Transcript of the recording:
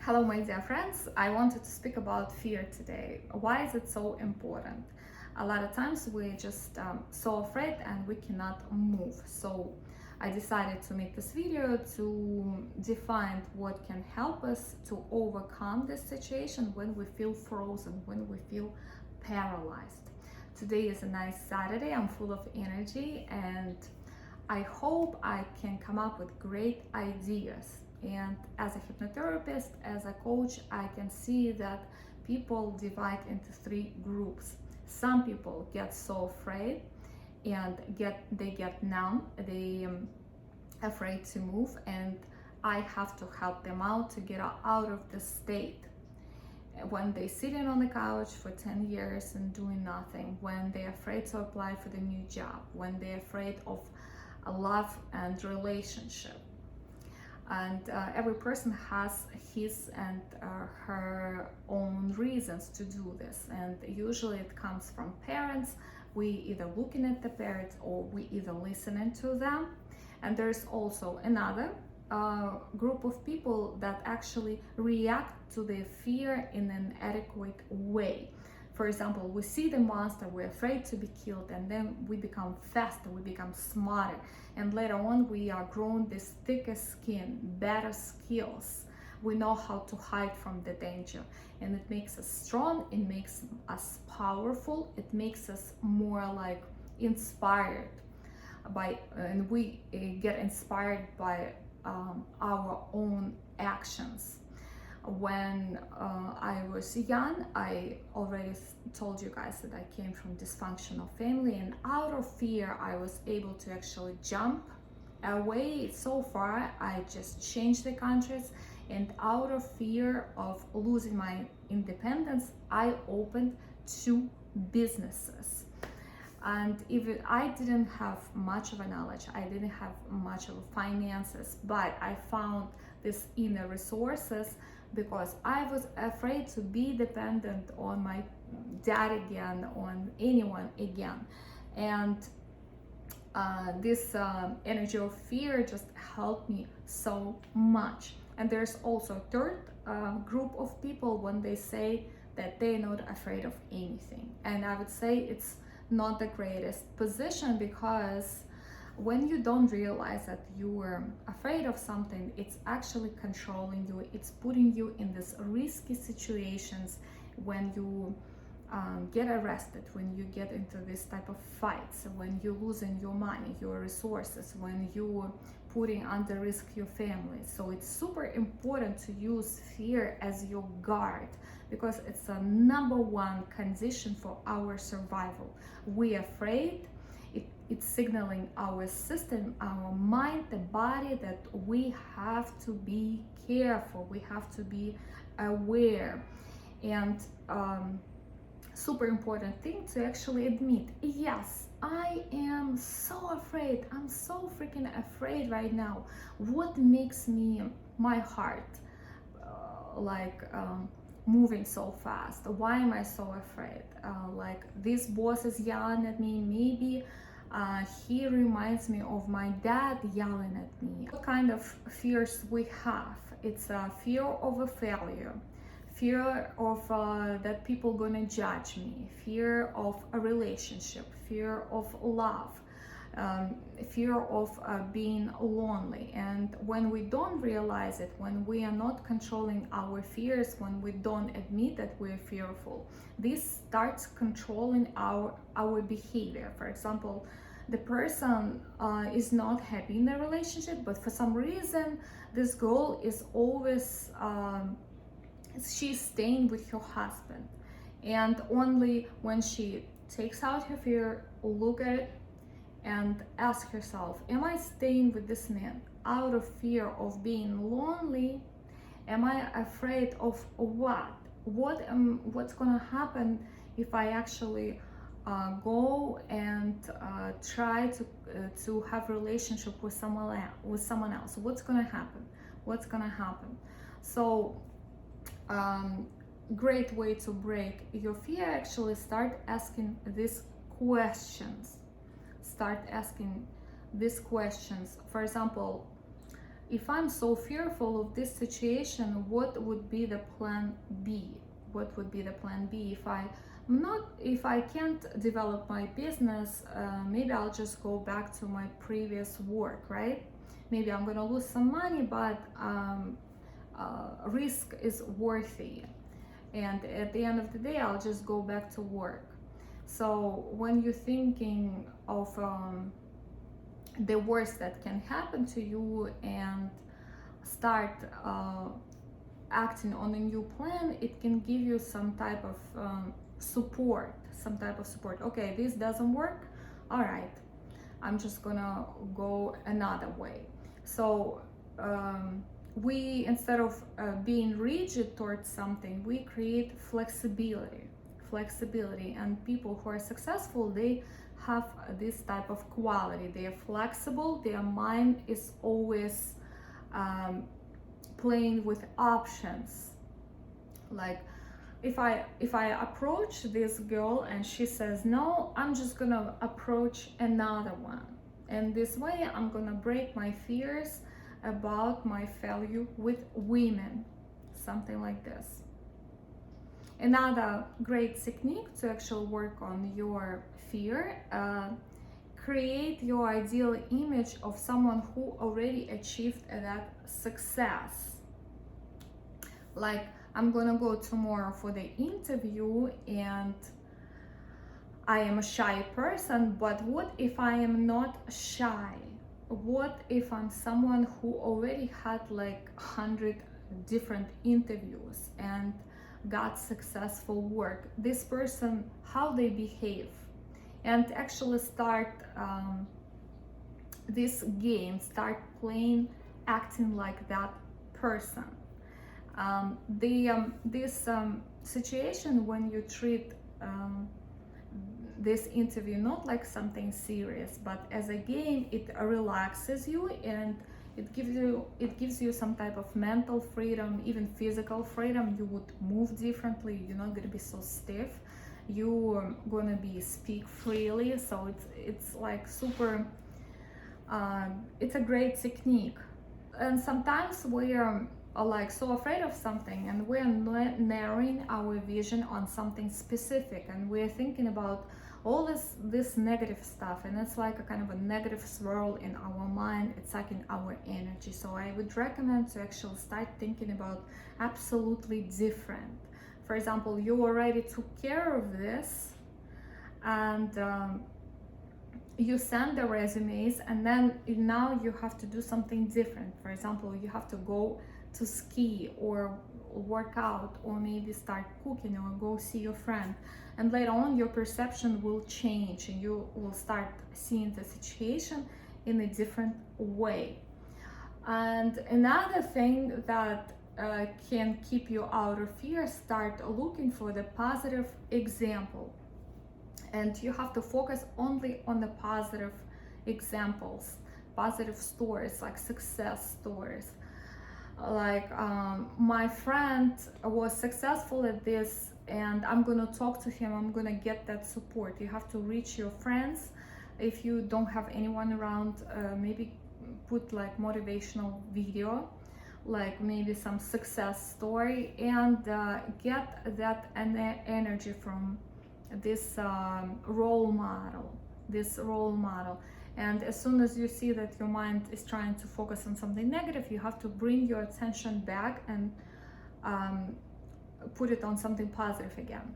Hello, my dear friends. I wanted to speak about fear today. Why is it so important? A lot of times we're just so afraid and we cannot move. So I decided to make this video to define what can help us to overcome this situation when we feel frozen, when we feel paralyzed. Today is a nice Saturday. I'm full of energy and I hope I can come up with great ideas. And as a hypnotherapist, as a coach, I can see that people divide into three groups. Some people get so afraid and they get numb, they afraid to move, and I have to help them out to get out of the state. When they're sitting on the couch for 10 years and doing nothing, when they're afraid to apply for the new job, when they're afraid of a love and relationship. And every person has his and her own reasons to do this, and usually it comes from parents. We either looking at the parents or we either listening to them. And there's also another group of people that actually react to their fear in an adequate way. For example, we see the monster, we're afraid to be killed, and then we become faster, we become smarter, and later on we are grown this thicker skin, better skills. We know how to hide from the danger, and it makes us strong, it makes us powerful, it makes us more like inspired by, and we get inspired by our own actions. When I was young, I already told you guys that I came from dysfunctional family, and out of fear I was able to actually jump away so far. I just changed the countries, and out of fear of losing my independence, I opened 2 businesses. And even I didn't have much of a knowledge, I didn't have much of finances, but I found this inner resources because I was afraid to be dependent on my dad again, on anyone again. And this energy of fear just helped me so much. And there's also a third group of people when they say that they're not afraid of anything. And I would say it's not the greatest position, because when you don't realize that you are afraid of something, it's actually controlling you, it's putting you in these risky situations. When you get arrested, when you get into this type of fights, when you're losing your money, your resources, when you're putting under risk your family. So it's super important to use fear as your guard, because it's a #1 condition for our survival. We're afraid, it's signaling our system, our mind, the body, that we have to be careful, we have to be aware. And super important thing to actually admit, yes, I am so afraid, I'm so freaking afraid right now. What makes my heart moving so fast? Why am I so afraid? Like this boss is yelling at me, maybe he reminds me of my dad yelling at me. What kind of fears we have? It's a fear of a failure, fear of that people gonna judge me, fear of a relationship, fear of love, fear of being lonely. And when we don't realize it, when we are not controlling our fears, when we don't admit that we're fearful, this starts controlling our behavior. For example, the person is not happy in the relationship, but for some reason this girl is always she's staying with her husband, and only when she takes out her fear, look at it and ask herself, am I staying with this man out of fear of being lonely? Am I afraid of what's gonna happen if I actually go and try to have a relationship with someone else? What's gonna happen? So great way to break your fear, actually start asking these questions. For example, if I'm so fearful of this situation, what would be the plan B? What would be the plan B if I can't develop my business? Maybe I'll just go back to my previous work, right? Maybe I'm gonna lose some money, but risk is worthy, and at the end of the day I'll just go back to work. So when you're thinking of the worst that can happen to you and start acting on a new plan, it can give you some type of support, Okay, this doesn't work, all right, I'm just gonna go another way. So we, instead of being rigid towards something, we create flexibility. And people who are successful, they have this type of quality. They are flexible, their mind is always playing with options. Like if I approach this girl and she says no, I'm just gonna approach another one, and this way I'm gonna break my fears about my failure with women, something like this. Another great technique to actually work on your fear, create your ideal image of someone who already achieved that success. Like, I'm gonna go tomorrow for the interview and I am a shy person, but what if I am not shy? What if I'm someone who already had like 100 different interviews and got successful work? This person, how they behave, and actually start this game, start playing, acting like that person. This situation, when you treat this interview not like something serious but as a game, it relaxes you and it gives you some type of mental freedom, even physical freedom. You would move differently, you're not gonna be so stiff, you're gonna be speak freely. So it's like super it's a great technique. And sometimes we're like so afraid of something and we're narrowing our vision on something specific, and we're thinking about all this negative stuff, and it's like a kind of a negative swirl in our mind. It's sucking our energy. So I would recommend to actually start thinking about absolutely different. For example, you already took care of this and you send the resumes, and then now you have to do something different. For example, you have to go to ski or work out or maybe start cooking or go see your friend, and later on your perception will change and you will start seeing the situation in a different way. And another thing that can keep you out of fear, start looking for the positive example, and you have to focus only on the positive examples, positive stories, like success stories. Like my friend was successful at this and I'm gonna talk to him, I'm gonna get that support. You have to reach your friends. If you don't have anyone around, maybe put like motivational video, like maybe some success story, and get that energy from this role model. And as soon as you see that your mind is trying to focus on something negative, you have to bring your attention back and put it on something positive again.